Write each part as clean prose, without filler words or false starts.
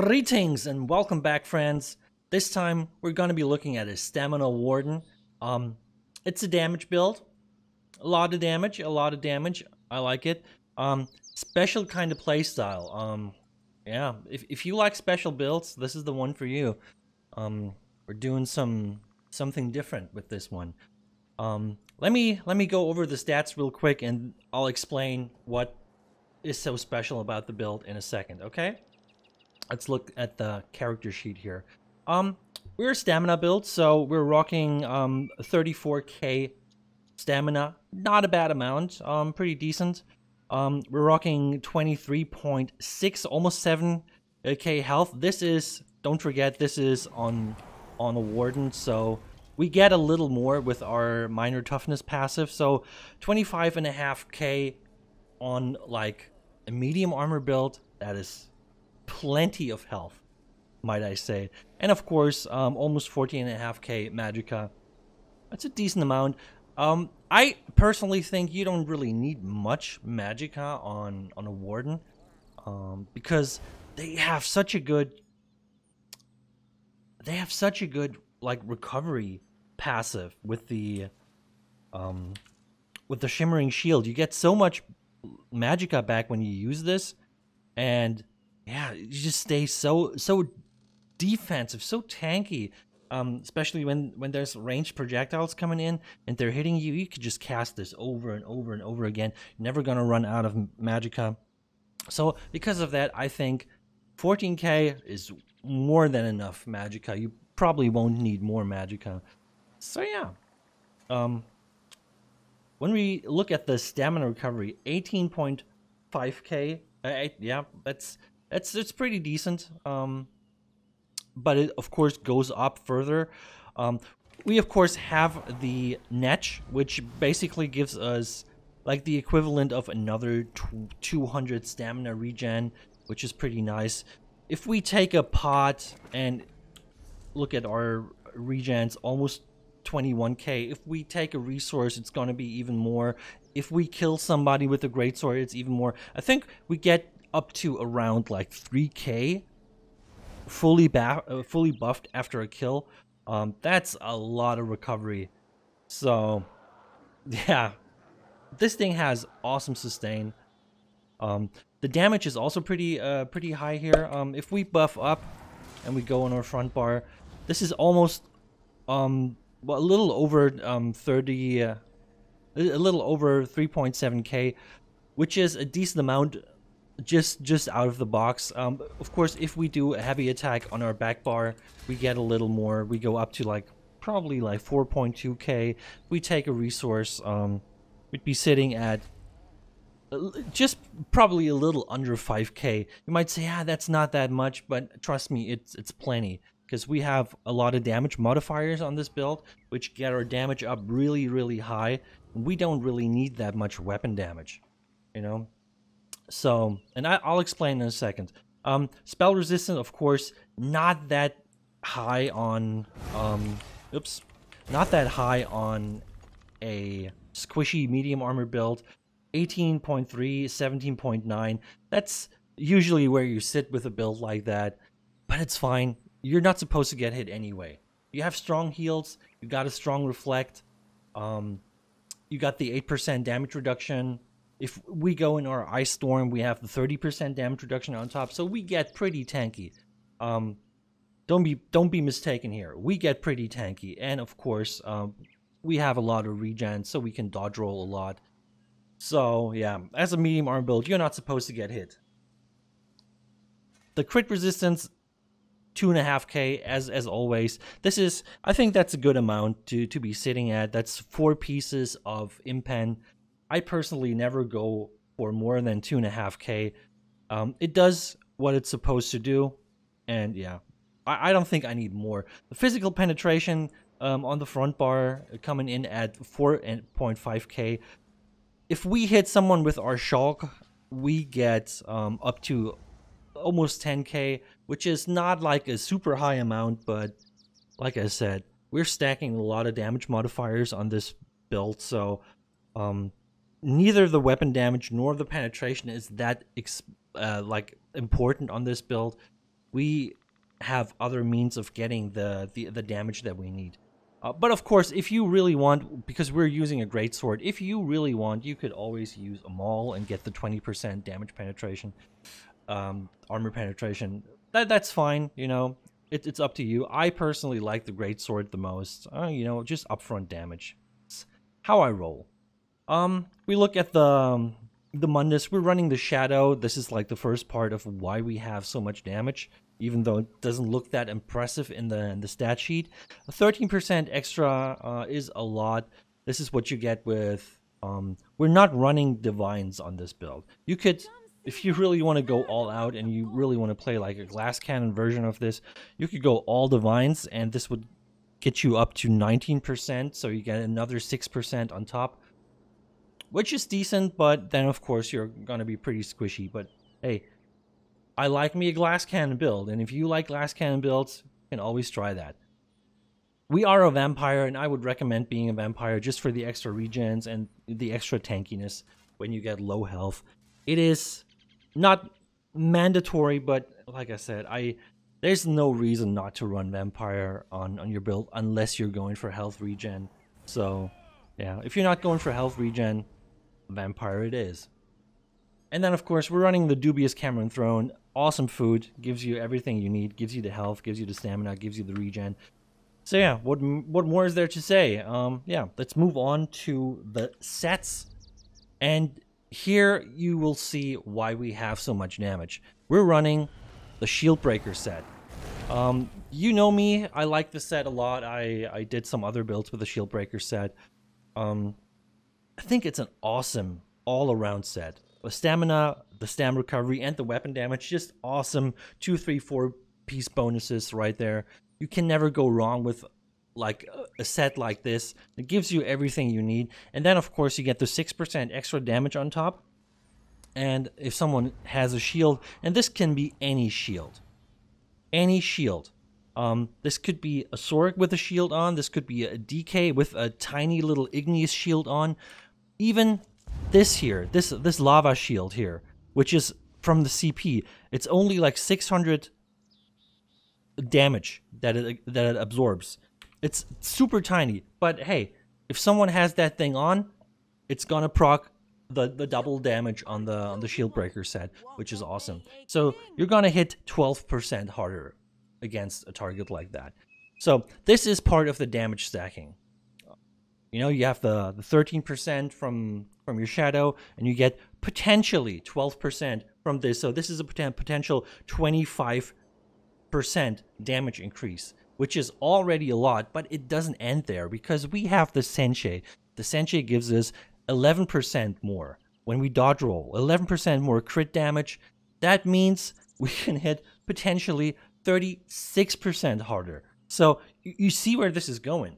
Greetings and welcome back, friends. This time we're going to be looking at a Stamina Warden. It's a damage build. A lot of damage, I like it. Special kind of playstyle. Yeah, if you like special builds, this is the one for you. We're doing something different with this one. Let me go over the stats real quick, and I'll explain what is so special about the build in a second. Okay? Let's look at the character sheet here. We're a stamina build, so we're rocking 34k stamina. Not a bad amount. Pretty decent. We're rocking 23.6, almost 7k health. This is, don't forget, this is on a Warden, so we get a little more with our minor toughness passive. So 25.5k on like a medium armor build. That is plenty of health, might I say. And of course, almost 14.5k magicka. That's a decent amount. I personally think you don't really need much magicka on a Warden, because they have such a good like recovery passive with the shimmering shield. You get so much magicka back when you use this, and yeah, you just stay so defensive, so tanky. Especially when there's ranged projectiles coming in and they're hitting you, you could just cast this over and over and over again. You're never gonna run out of magicka. So because of that, I think 14k is more than enough magicka. You probably won't need more magicka. So yeah. When we look at the stamina recovery, 18.5k. Yeah, it's pretty decent. But it of course goes up further. We of course have the Netch, which basically gives us like the equivalent of another 200 stamina regen, which is pretty nice. If we take a pot and look at our regens, almost 21k. If we take a resource, it's going to be even more. If we kill somebody with a greatsword, it's even more. I think we get up to around like 3k fully buffed after a kill. That's a lot of recovery. So yeah, this thing has awesome sustain. The damage is also pretty high here. If we buff up and we go on our front bar, this is almost well, a little over 30 a little over 3.7k, which is a decent amount just out of the box. Of course, if we do a heavy attack on our back bar, we get a little more. We go up to like probably like 4.2k. We take a resource, we'd be sitting at just probably a little under 5k. You might say, ah, that's not that much, but trust me, it's plenty, because we have a lot of damage modifiers on this build, which get our damage up really high. We don't really need that much weapon damage, you know. So, and I'll explain in a second. Spell resistance, of course, not that high on, not that high on a squishy medium armor build. 18.3, 17.9. That's usually where you sit with a build like that, but it's fine. You're not supposed to get hit anyway. You have strong heals, you got a strong reflect, you got the 8% damage reduction. If we go in our Ice Storm, we have the 30% damage reduction on top, so we get pretty tanky. Don't be mistaken here. We get pretty tanky, and of course, we have a lot of regen, so we can dodge roll a lot. So yeah, as a medium armor build, you're not supposed to get hit. The crit resistance, 2.5k as always. This is, I think that's a good amount to be sitting at. That's 4 pieces of impen. I personally never go for more than 2.5k. It does what it's supposed to do, and yeah, I don't think I need more. The physical penetration on the front bar coming in at 4.5k. If we hit someone with our shulk, we get up to almost 10k, which is not like a super high amount, but like I said, we're stacking a lot of damage modifiers on this build, so neither the weapon damage nor the penetration is that like important on this build. we have other means of getting the damage that we need. But of course, if you really want, because we're using a greatsword, if you really want, you could always use a maul and get the 20% damage penetration, armor penetration. That's fine, you know. It's up to you. I personally like the greatsword the most. You know, just upfront damage. It's how I roll. We look at the Mundus. We're running the Shadow. This is like the first part of why we have so much damage, even though it doesn't look that impressive in the stat sheet. 13% extra is a lot. This is what you get with... we're not running Divines on this build. You could, if you really want to go all out and you really want to play like a glass cannon version of this, you could go all Divines, and this would get you up to 19%, so you get another 6% on top, which is decent, but then of course you're gonna be pretty squishy. But hey, I like me a glass cannon build, and if you like glass cannon builds, you can always try that. We are a vampire, and I would recommend being a vampire just for the extra regens and the extra tankiness when you get low health. It is not mandatory, but like I said, there's no reason not to run vampire on your build unless you're going for health regen. So yeah, if you're not going for health regen, vampire it is. And then of course we're running the dubious Cameron Throne. Awesome food, gives you everything you need, gives you the health, gives you the stamina, gives you the regen. So yeah, what more is there to say? Yeah, let's move on to the sets. And here you will see why we have so much damage. We're running the Shield Breaker set. You know me, I like this set a lot. I did some other builds with the Shield Breaker set. I think it's an awesome all-around set. The stamina, the stam recovery, and the weapon damage, just awesome 2, 3, 4 piece bonuses right there. You can never go wrong with like a set like this. It gives you everything you need. And then of course you get the 6% extra damage on top. And if someone has a shield, and this can be any shield. Any shield. This could be a Sorg with a shield on. This could be a DK with a tiny little igneous shield on. Even this here, this lava shield here, which is from the CP. It's only like 600 damage that it absorbs. It's super tiny, but hey, if someone has that thing on, it's gonna proc the double damage on the Shield Breaker set, which is awesome. So you're gonna hit 12% harder against a target like that. So this is part of the damage stacking. You know, you have the 13% from your Shadow, and you get potentially 12% from this. So this is a potential 25% damage increase, which is already a lot, but it doesn't end there because we have the Sensei. The Sensei gives us 11% more when we dodge roll, 11% more crit damage. That means we can hit potentially 36% harder. So you see where this is going.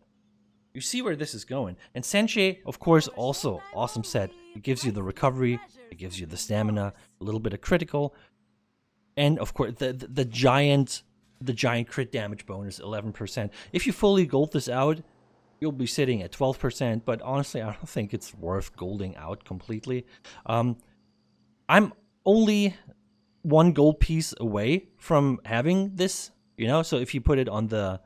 You see where this is going. And Sensei, of course, also awesome set. It gives you the recovery, it gives you the stamina, a little bit of critical, and of course the giant crit damage bonus, 11%. If you fully gold this out, you'll be sitting at 12%, but honestly, I don't think it's worth golding out completely. I'm only 1 gold piece away from having this, you know, so if you put it on the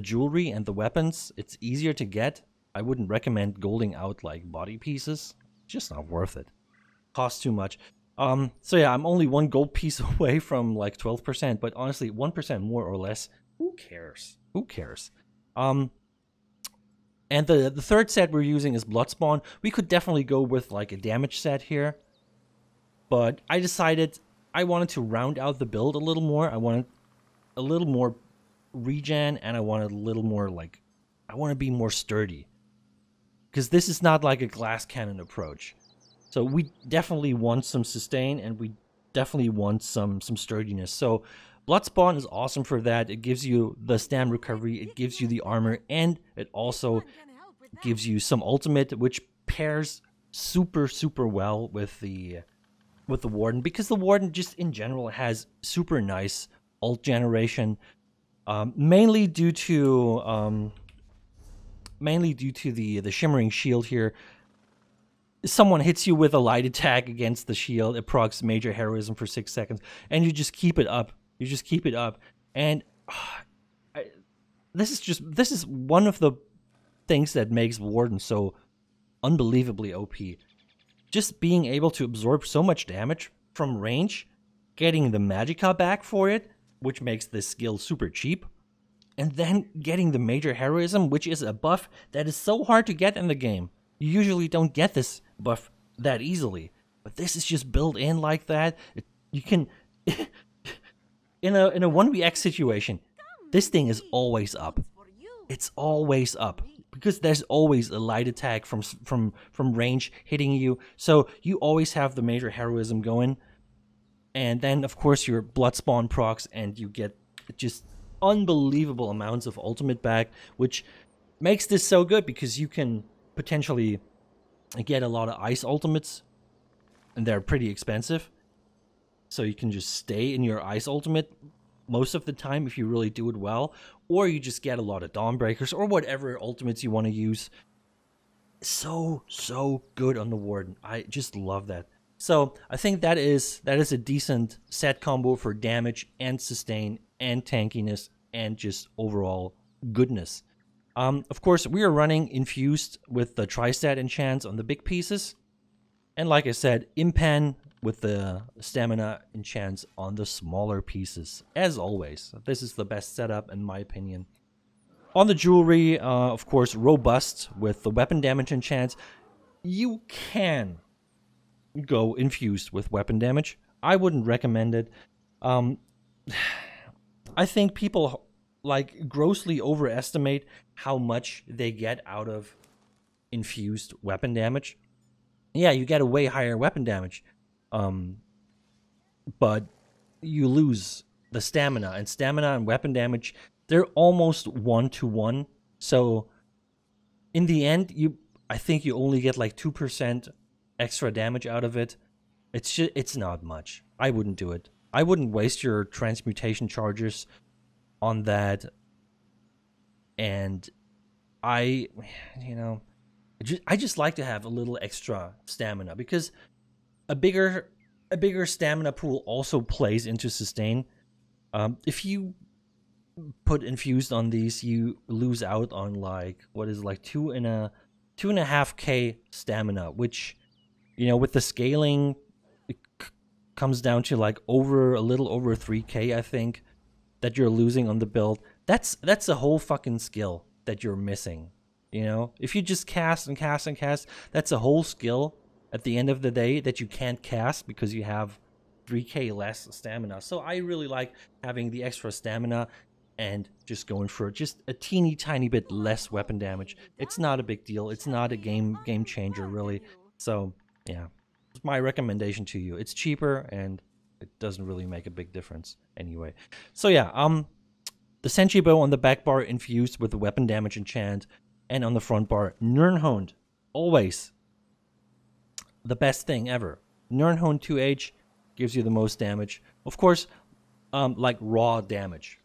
jewelry and the weapons, it's easier to get. I wouldn't recommend golding out like body pieces. It's just not worth it. Costs too much. So yeah, I'm only 1 gold piece away from like 12%, but honestly, 1% more or less, who cares? Who cares? And the third set we're using is Bloodspawn. We could definitely go with like a damage set here, but I decided I wanted to round out the build a little more. I wanted a little more regen, and I wanted a little more like, I want to be more sturdy, because this is not like a glass cannon approach. So we definitely want some sustain, and we definitely want some sturdiness. So Bloodspawn is awesome for that. It gives you the stam recovery, it gives you the armor, and it also gives you some ultimate, which pairs super well with the Warden, because the Warden just in general has super nice ult generation, mainly due to the shimmering shield here. Someone hits you with a light attack against the shield, it procs major heroism for 6 seconds, and you just keep it up. You just keep it up, and this is one of the things that makes Warden so unbelievably OP. Just being able to absorb so much damage from range, getting the Magicka back for it, which makes this skill super cheap, and then getting the Major Heroism, which is a buff that is so hard to get in the game. You usually don't get this buff that easily, but this is just built in like that. You can, in a 1vx situation, this thing is always up. It's always up because there's always a light attack from range hitting you. So you always have the Major Heroism going, and then of course your blood spawn procs, and you get just unbelievable amounts of ultimate back, which makes this so good because you can potentially get a lot of ice ultimates, and they're pretty expensive. So you can just stay in your ice ultimate most of the time if you really do it well, or you just get a lot of Dawnbreakers or whatever ultimates you want to use. So good on the Warden. I just love that. So I think that is a decent set combo for damage and sustain and tankiness and just overall goodness. Of course, we are running infused with the Tri-Stat enchants on the big pieces, and like I said, Impan with the stamina enchants on the smaller pieces. As always, this is the best setup in my opinion. On the jewelry, of course, robust with the weapon damage enchants. You can go infused with weapon damage. I wouldn't recommend it. I think people like grossly overestimate how much they get out of infused weapon damage. Yeah, you get a way higher weapon damage, but you lose the stamina, and stamina and weapon damage, they're almost 1-to-1. So in the end, I think you only get like 2% extra damage out of it. It's not much. I wouldn't do it. I wouldn't waste your transmutation charges on that. And I just like to have a little extra stamina, because a bigger stamina pool also plays into sustain. If you put infused on these, you lose out on like 2.5k stamina, which, you know, with the scaling, it comes down to like a little over 3k, I think, that you're losing on the build. That's a whole fucking skill that you're missing. You know, if you just cast and cast and cast, that's a whole skill at the end of the day that you can't cast because you have 3k less stamina. So I really like having the extra stamina and just going for just a teeny tiny bit less weapon damage. It's not a big deal. It's not a game changer, really. So yeah, it's my recommendation to you. It's cheaper and it doesn't really make a big difference anyway. So yeah, the Senshi Bow on the back bar infused with the weapon damage enchant, and on the front bar, Dragonhold. Always the best thing ever. Dragonhold 2H gives you the most damage. Of course, like raw damage,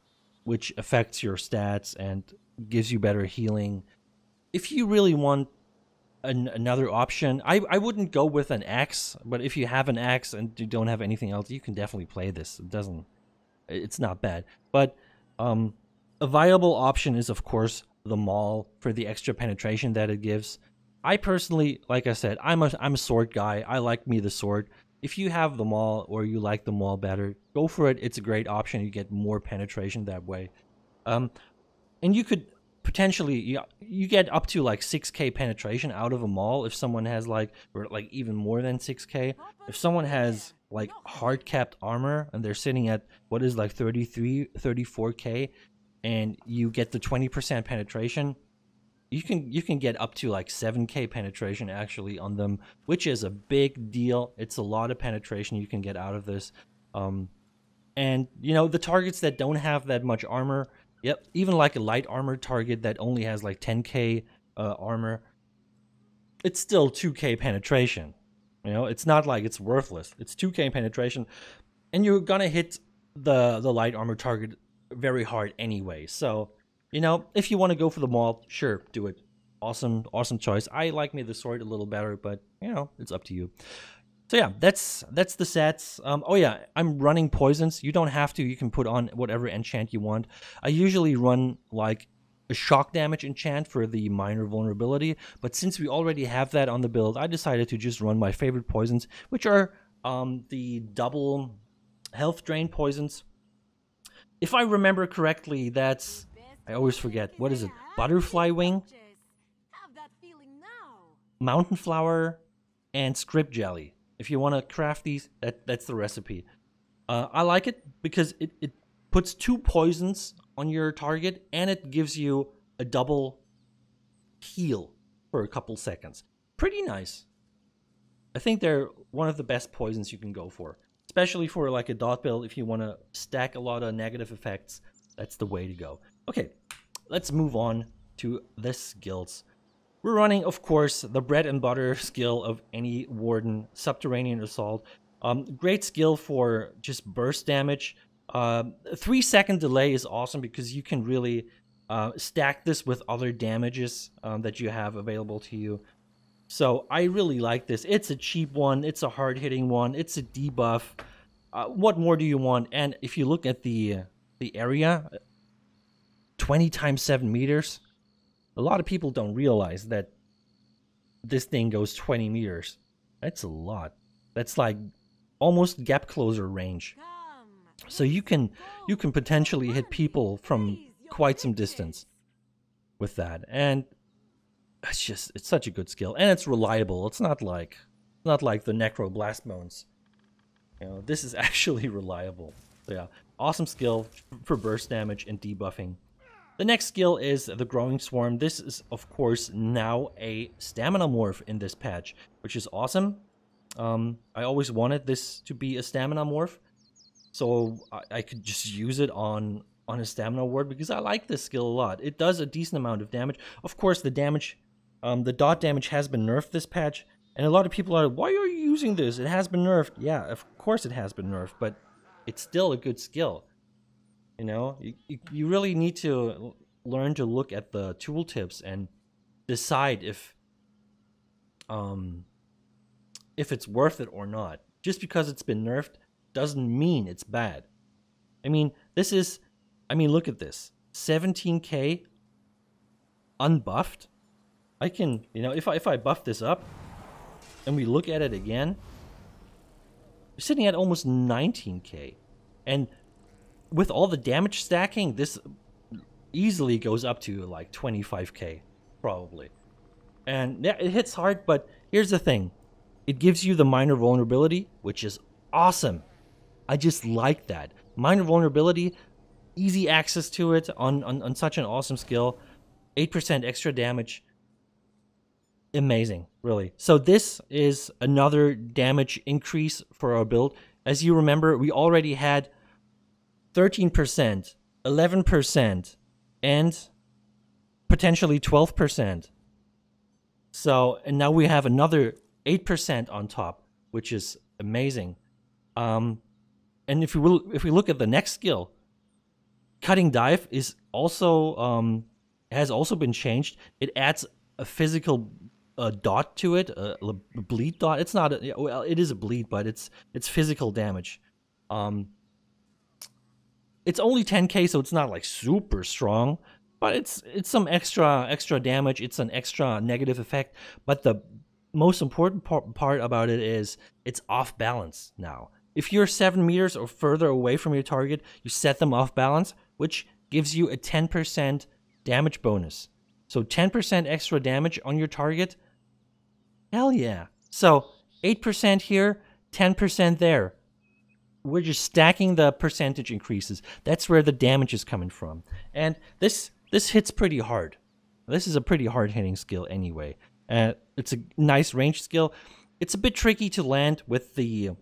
which affects your stats and gives you better healing. If you really want another option, I wouldn't go with an axe, but if you have an axe and you don't have anything else, you can definitely play this. It's not bad. But a viable option is, of course, the maul for the extra penetration that it gives. I personally, like I said, I'm a sword guy. I like me the sword. If you have the maul or you like the maul better, go for it. It's a great option. You get more penetration that way. And you could potentially, you get up to like 6k penetration out of a maul if someone has like, or like even more than 6k. If someone has like hard capped armor and they're sitting at what is like 34k, and you get the 20% penetration, you can get up to like 7k penetration actually on them, which is a big deal. It's a lot of penetration you can get out of this. And you know, the targets that don't have that much armor, yep, even like a light armor target that only has like 10k armor, it's still 2k penetration. You know, it's not like it's worthless. It's 2k penetration, and you're gonna hit the light armor target very hard anyway. So, you know, if you want to go for the maul, sure, do it. Awesome choice. I like me the sword a little better, but you know, it's up to you. So yeah, that's the sets. Oh yeah, I'm running poisons. You don't have to. You can put on whatever enchant you want. I usually run like a shock damage enchant for the minor vulnerability, but since we already have that on the build, I decided to just run my favorite poisons, which are the double health drain poisons. If I remember correctly, that's, I always forget, what is it? Butterfly wing, mountain flower, and script jelly. If you want to craft these, that's the recipe. I like it because it puts 2 poisons on your target, and it gives you a double heal for a couple seconds. Pretty nice. I think they're one of the best poisons you can go for, especially for like a dot build. If you want to stack a lot of negative effects, that's the way to go. Okay, let's move on to the skills. We're running, of course, the bread and butter skill of any Warden, Subterranean Assault. Great skill for just burst damage. 3-second delay is awesome because you can really stack this with other damages that you have available to you. So I really like this. It's a cheap one. It's a hard-hitting one. It's a debuff. What more do you want? And if you look at the area, 20 times 7 meters. A lot of people don't realize that this thing goes 20 meters. That's a lot. That's like almost gap closer range. So you can potentially hit people from quite some distance with that. And it's such a good skill, and it's reliable. It's not like the Necro Blast Bones. You know, this is actually reliable. So yeah, awesome skill for burst damage and debuffing. The next skill is the Growing Swarm. This is, of course, now a stamina morph in this patch, which is awesome. I always wanted this to be a stamina morph, so I could just use it on a stamina ward because I like this skill a lot. It does a decent amount of damage. Of course, the damage, the dot damage has been nerfed this patch, and a lot of people are like, why are you using this? It has been nerfed. Yeah, of course it has been nerfed, but it's still a good skill. You know, you really need to learn to look at the tooltips and decide if it's worth it or not. Just because it's been nerfed doesn't mean it's bad. I mean, look at this. 17k unbuffed. I can, you know, if I buff this up and we look at it again, we're sitting at almost 19k. And with all the damage stacking, this easily goes up to like 25k, probably. And yeah, it hits hard, but here's the thing. It gives you the minor vulnerability, which is awesome. I just like that. Minor vulnerability, easy access to it on such an awesome skill. 8% extra damage. Amazing, really. So this is another damage increase for our build. As you remember, we already had 13%, 11%, and potentially 12%. So, and now we have another 8% on top, which is amazing. And if we look at the next skill, Cutting Dive is also has also been changed. It adds a physical dot to it, a bleed dot. It's not well, it is a bleed, but it's physical damage. It's only 10k, so it's not like super strong, but it's some extra damage. It's an extra negative effect. But the most important part about it is it's off balance now. If you're 7 meters or further away from your target, you set them off balance, which gives you a 10% damage bonus. So 10% extra damage on your target. Hell yeah. So 8% here, 10% there. We're just stacking the percentage increases. That's where the damage is coming from. And this hits pretty hard. This is a pretty hard hitting skill anyway. It's a nice range skill. It's a bit tricky to land with the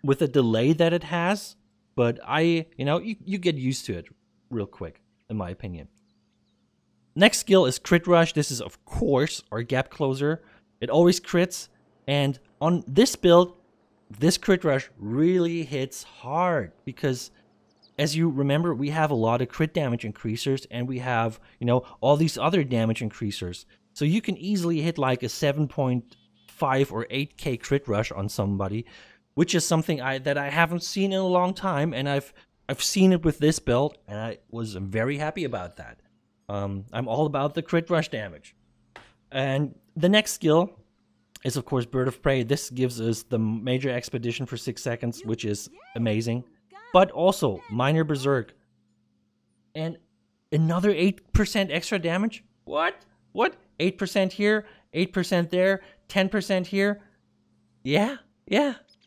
delay that it has, but you get used to it real quick, in my opinion. Next skill is Crit Rush. This is, of course, our gap closer. It always crits, and on this build, this Crit Rush really hits hard because, as you remember, we have a lot of crit damage increasers, and we have, all these other damage increasers. So you can easily hit like a 7.5 5 or 8k crit rush on somebody, which is something that I haven't seen in a long time, and I've seen it with this build, and I was very happy about that. I'm all about the crit rush damage. And the next skill is, of course, Bird of Prey. This gives us the major expedition for 6 seconds, which is amazing. But also, Minor Berserk. And another 8% extra damage? What? 8% here, 8% there, 10% here? Yeah.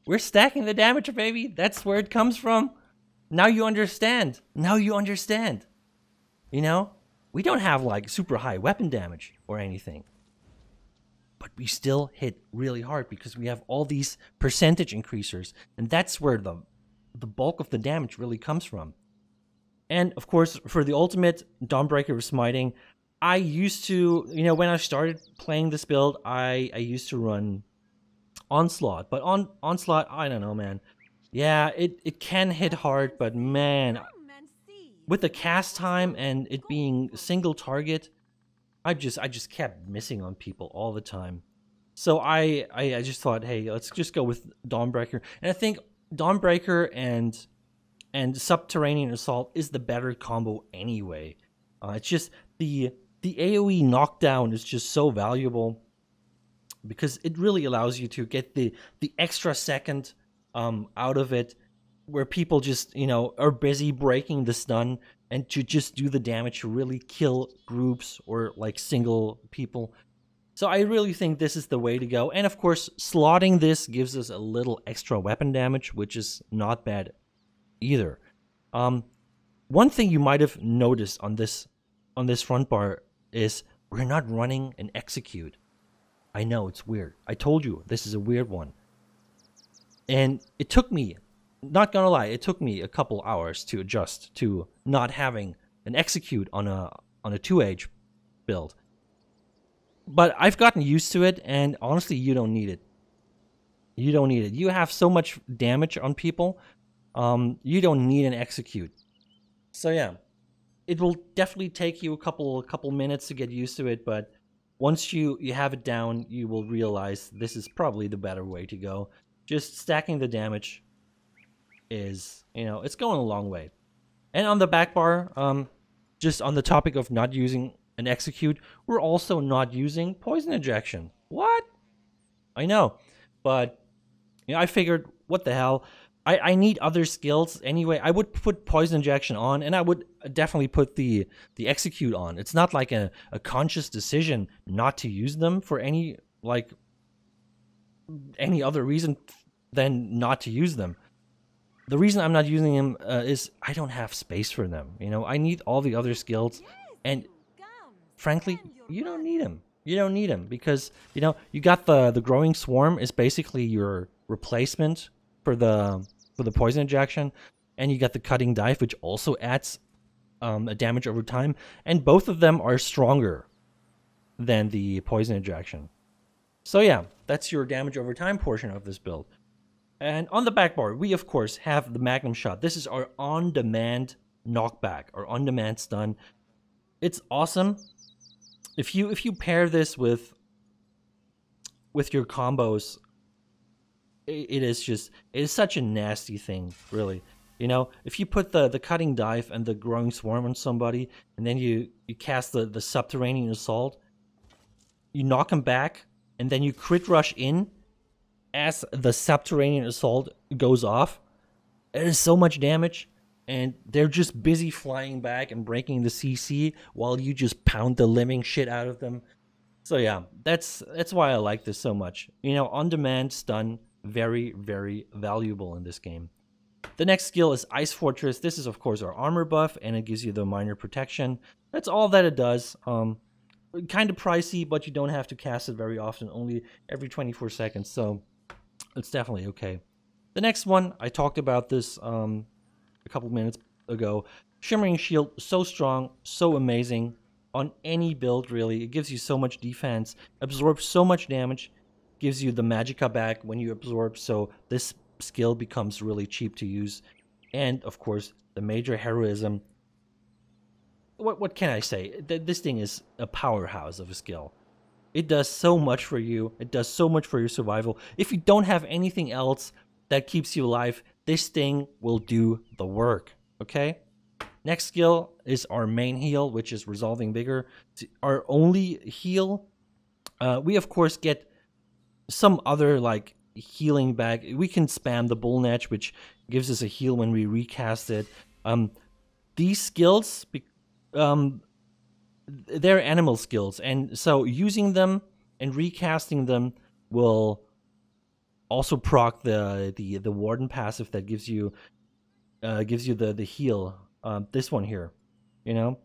We're stacking the damage, baby. That's where it comes from. Now you understand. You know? We don't have, like, super high weapon damage or anything. But we still hit really hard because we have all these percentage increasers. And that's where the bulk of the damage really comes from. And, of course, for the ultimate Dawnbreaker of Smiting, I used to, when I started playing this build, I used to run Onslaught. But Onslaught, I don't know, man. Yeah, it can hit hard, but, man, with the cast time and it being single target, I just kept missing on people all the time. So I just thought, hey, let's just go with Dawnbreaker. And I think Dawnbreaker and Subterranean Assault is the better combo anyway. It's just the AoE knockdown is just so valuable because it really allows you to get the extra second out of it, where people just, are busy breaking the stun, and to just do the damage to really kill groups or like single people. So I really think this is the way to go. And of course, slotting this gives us a little extra weapon damage, which is not bad either. One thing you might have noticed on this front bar is we're not running an execute. I know, it's weird. I told you this is a weird one. And it took me, not gonna lie, it took me a couple hours to adjust to not having an execute on a 2H build. But I've gotten used to it, and honestly, you don't need it. You have so much damage on people, you don't need an execute. So yeah, it will definitely take you a couple minutes to get used to it, but once you have it down, you will realize this is probably the better way to go. Just stacking the damage is, it's going a long way. And on the back bar, just on the topic of not using an execute, we're also not using poison injection. What? I know, but I figured, what the hell? I need other skills anyway. I would put poison injection on, and I would definitely put the execute on. It's not like a conscious decision not to use them for any other reason than not to use them. The reason I'm not using them is I don't have space for them. I need all the other skills, and frankly, you don't need them. You don't need them because, you got the growing swarm is basically your replacement for the poison injection, and you got the cutting dive, which also adds a damage over time, and both of them are stronger than the poison injection. So yeah, that's your damage over time portion of this build. And on the back bar, we of course have the Magnum Shot. This is our on-demand knockback, or on-demand stun. It's awesome. If you pair this with your combos, it is such a nasty thing, really. If you put the cutting dive and the growing swarm on somebody, and then you cast the Subterranean Assault, you knock them back, and then you crit rush in as the Subterranean Assault goes off. It is so much damage, and they're just busy flying back and breaking the CC while you just pound the living shit out of them. So yeah, that's why I like this so much. On-demand stun, very, very valuable in this game. The next skill is Ice Fortress. This is, of course, our armor buff, and it gives you the minor protection. That's all that it does. Kind of pricey, but you don't have to cast it very often, only every 24 seconds, so it's definitely okay. The next one, I talked about this a couple minutes ago. Shimmering Shield, so strong, so amazing on any build, really. It gives you so much defense, absorbs so much damage, gives you the magicka back when you absorb, so this skill becomes really cheap to use. And, of course, the major heroism. What can I say? This thing is a powerhouse of a skill. It does so much for you. It does so much for your survival. If you don't have anything else that keeps you alive, this thing will do the work, okay? Next skill is our main heal, which is Resolving Vigor. It's our only heal. We, of course, get some other, like, healing back. We can spam the Bull Netch, which gives us a heal when we recast it. These skills, they're animal skills, and so using them and recasting them will also proc the Warden passive that gives you the heal. This one here, you know.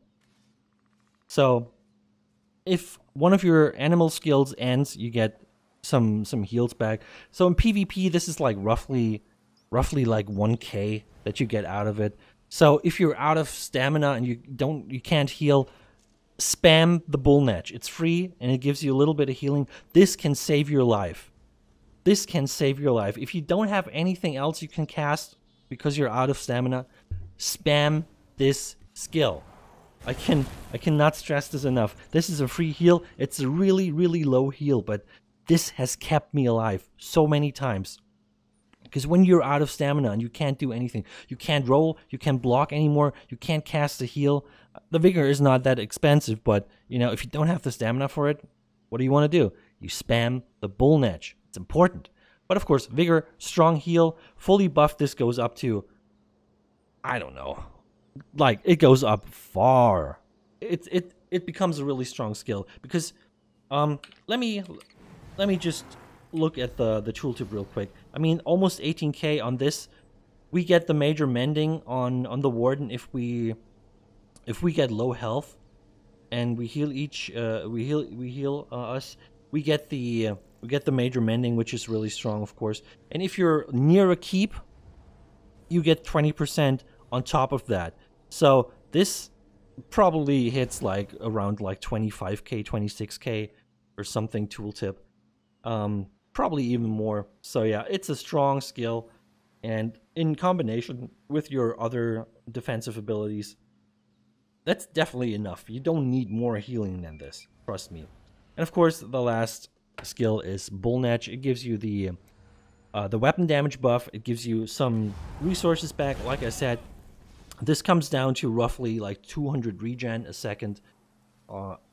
So if one of your animal skills ends, you get some heals back. So in PvP, this is like roughly like 1k that you get out of it. So if you're out of stamina and you can't heal, spam the Bull Netch. It's free and it gives you a little bit of healing. This can save your life. This can save your life. If you don't have anything else you can cast because you're out of stamina, spam this skill. I cannot stress this enough. This is a free heal. It's a really, really low heal, but this has kept me alive so many times. Because when you're out of stamina and you can't do anything, you can't roll, you can't block anymore, you can't cast a heal. The Vigor is not that expensive, but you know, if you don't have the stamina for it, what do you want to do? You spam the Bull Netch. It's important. But of course, Vigor, strong heal, fully buffed, this goes up to, I don't know, like it goes up far. It becomes a really strong skill because let me just look at the tooltip real quick. I mean, almost 18k on this. We get the major mending on the Warden if we get low health and we heal us. We get the major mending, which is really strong, of course. And if you're near a keep, you get 20% on top of that. So this probably hits like around like 25k, 26k or something tooltip. Probably even more. So yeah, it's a strong skill, and in combination with your other defensive abilities, that's definitely enough. You don't need more healing than this, trust me. And of course, the last skill is Bull Netch. It gives you the weapon damage buff. It gives you some resources back. Like I said, this comes down to roughly like 200 regen a second.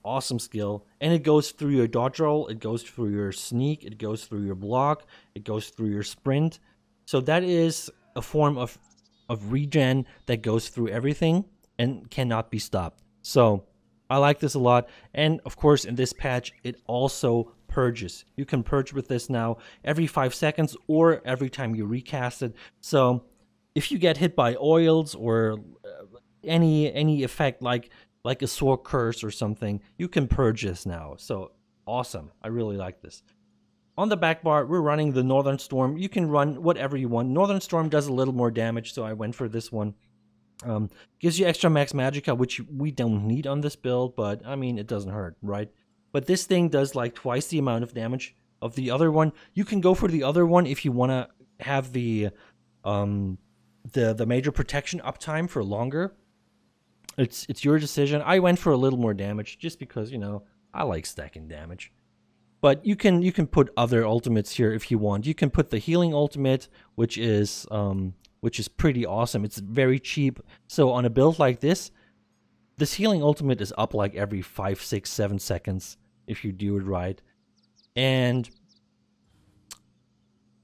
Awesome skill, and it goes through your dodge roll, it goes through your sneak, it goes through your block, it goes through your sprint. So that is a form of regen that goes through everything and cannot be stopped. So I like this a lot, and of course in this patch it also purges. You can purge with this now every 5 seconds or every time you recast it. So if you get hit by oils or any effect like a sword curse or something, you can purge this now. So awesome. I really like this. On the back bar, we're running the Northern Storm. You can run whatever you want. Northern Storm does a little more damage, so I went for this one. Gives you extra max magicka, which we don't need on this build, but I mean, it doesn't hurt, right? But this thing does like twice the amount of damage of the other one. You can go for the other one if you want to have the major protection uptime for longer. It's your decision. I went for a little more damage just because, you know, I like stacking damage. But you can put other ultimates here if you want. You can put the healing ultimate, which is pretty awesome. It's very cheap. So on a build like this healing ultimate is up like every 5, 6, 7 seconds if you do it right. And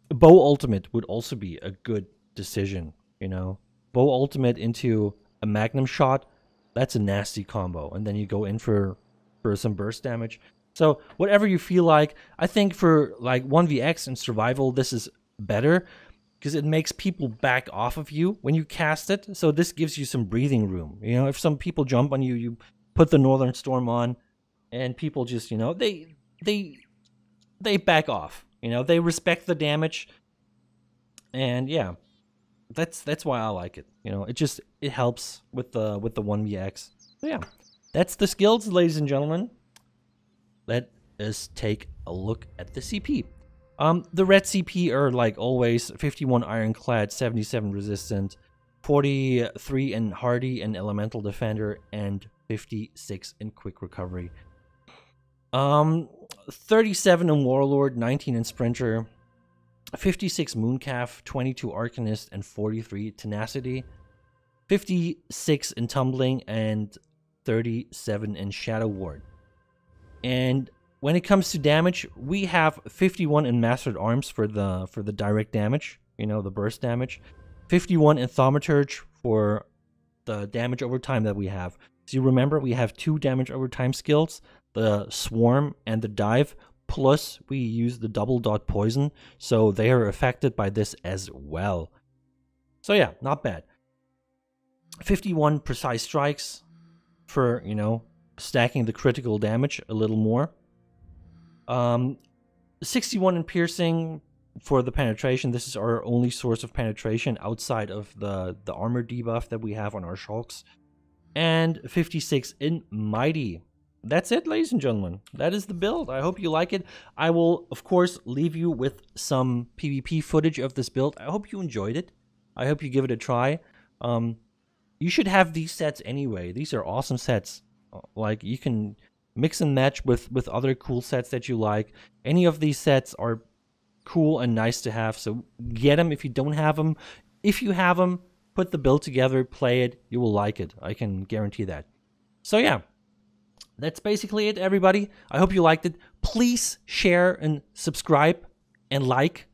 bow ultimate would also be a good decision, you know. Bow ultimate into a magnum shot. That's a nasty combo, and then you go in for some burst damage. So whatever you feel like. I think for like 1vx and survival, this is better because it makes people back off of you when you cast it. So this gives you some breathing room. You know, if some people jump on you, you put the Northern Storm on, and people just, you know, they back off. You know, they respect the damage, and yeah. That's why I like it. You know, it helps with the 1vx. So yeah, that's the skills, ladies and gentlemen. Let us take a look at the CP. The red CP are like always 51 ironclad, 77 resistant, 43 in hardy and elemental defender, and 56 in quick recovery. Um, 37 in Warlord, 19 in Sprinter, 56 Mooncalf, 22 Arcanist, and 43 Tenacity, 56 in Tumbling, and 37 in Shadow Ward. And when it comes to damage, we have 51 in Mastered Arms for the direct damage, you know, the burst damage, 51 in Thaumaturge for the damage over time that we have. So you remember we have 2 damage over time skills, the Swarm and the Dive, plus we use the double dot poison, so they are affected by this as well. So yeah, not bad. 51 precise strikes for, you know, stacking the critical damage a little more. 61 in piercing for the penetration. This is our only source of penetration outside of the armor debuff that we have on our shulks. And 56 in mighty. That's it, ladies and gentlemen. That is the build. I hope you like it. I will, of course, leave you with some PvP footage of this build. I hope you enjoyed it. I hope you give it a try. You should have these sets anyway. These are awesome sets. Like, you can mix and match with other cool sets that you like. Any of these sets are cool and nice to have, so get them if you don't have them. If you have them, put the build together, play it. You will like it. I can guarantee that. So yeah, that's basically it, everybody. I hope you liked it. Please share and subscribe and like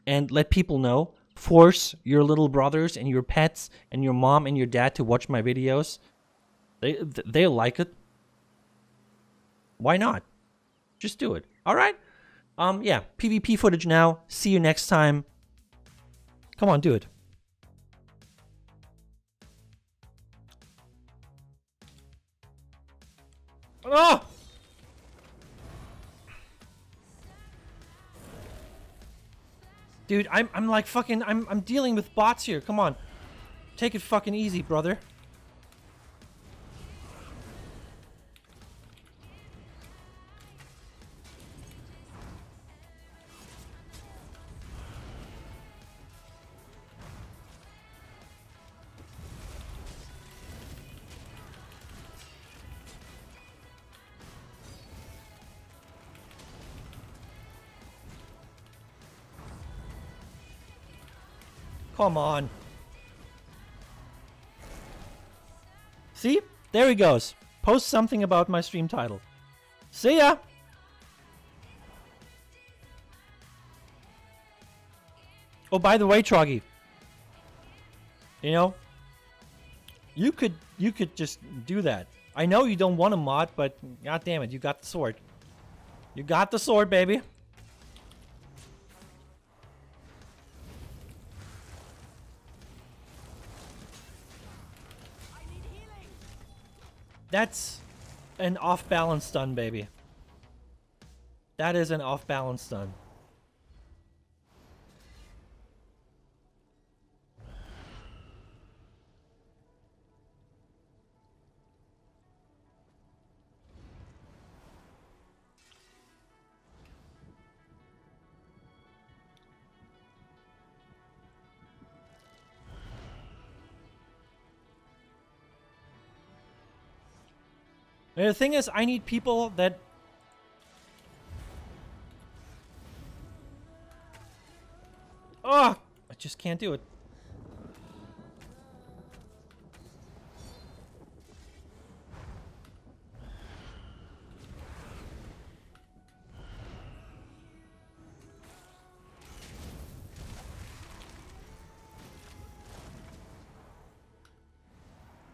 and let people know. Force your little brothers and your pets and your mom and your dad to watch my videos. They'll like it. Why not? Just do it. All right? Yeah, PvP footage now. See you next time. Come on, do it. Oh! Dude, I'm like fucking I'm dealing with bots here. Come on. Take it fucking easy, brother. Come on. See? There he goes. Post something about my stream title. See ya! Oh, by the way, Troggy. You know, you could just do that. I know you don't want a mod, but god damn it, you got the sword. You got the sword, baby. That's an off-balance stun, baby. That is an off-balance stun. And the thing is, I need people that... Oh! I just can't do it.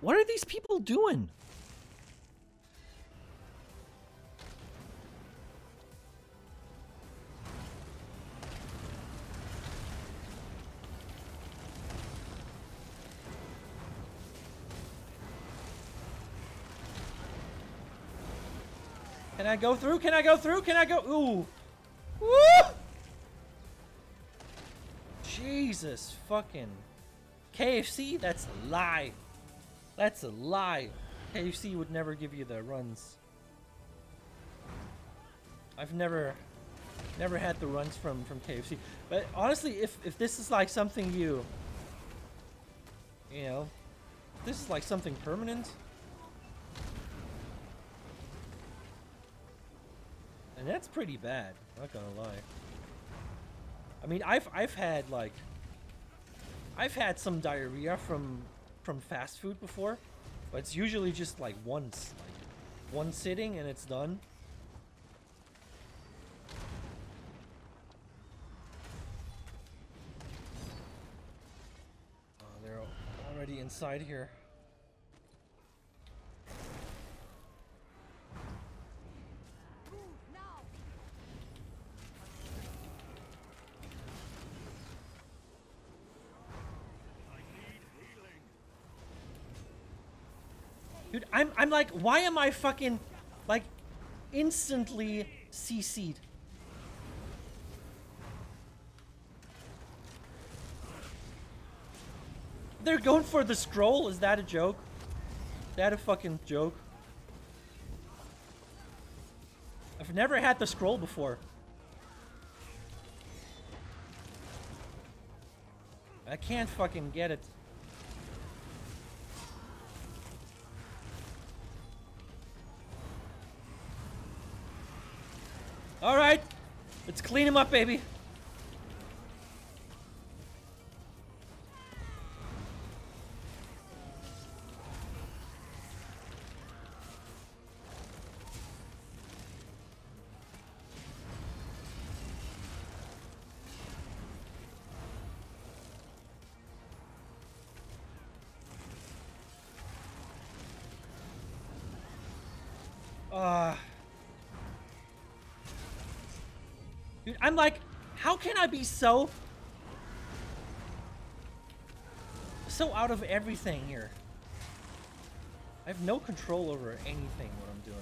What are these people doing? Can I go through? Can I go through? Can I go? Ooh. Woo! Jesus fucking. KFC? That's a lie. That's a lie. KFC would never give you the runs. I've never had the runs from KFC. But honestly, if this is like something you know, this is like something permanent. And that's pretty bad, not gonna lie. I mean, I've had like I've had some diarrhea from fast food before, but it's usually just like once, like one sitting and it's done. Oh, they're already inside here. Dude, I'm like, why am I fucking, like, instantly CC'd? They're going for the scroll? Is that a joke? Is that a fucking joke? I've never had the scroll before. I can't fucking get it. Alright, let's clean him up, baby. Dude, I'm like, how can I be so out of everything here? I have no control over anything what I'm doing.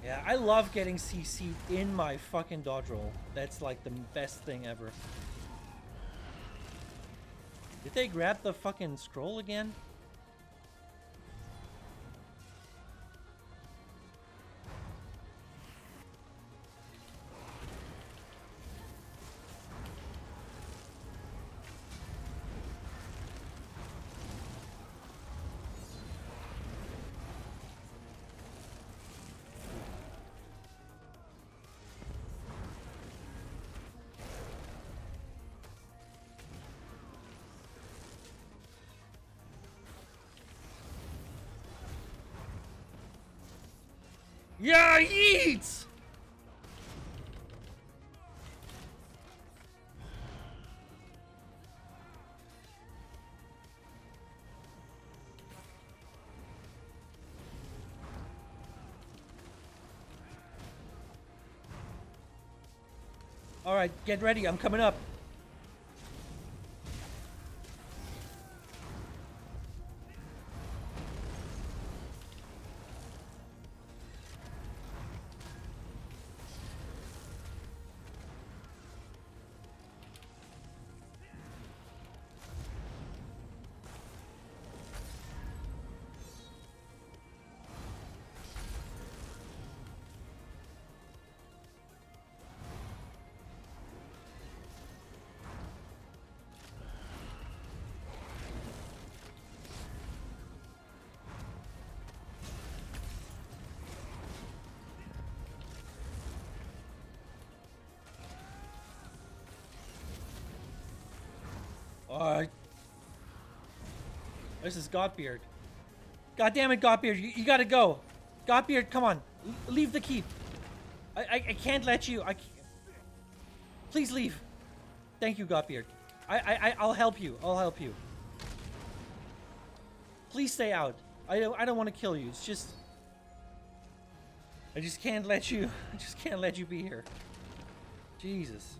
Yeah, I love getting CC'd in my fucking dodge roll. That's like the best thing ever. Did they grab the fucking scroll again? Yeah, yeet! Alright, get ready, I'm coming up. Alright. This is Godbeard. God damn it, Godbeard, you gotta go. Godbeard, come on. Leave the keep. I can't let you. Please leave. Thank you, Godbeard. I'll help you. I'll help you. Please stay out. I don't want to kill you. It's just I just can't let you. I just can't let you be here. Jesus.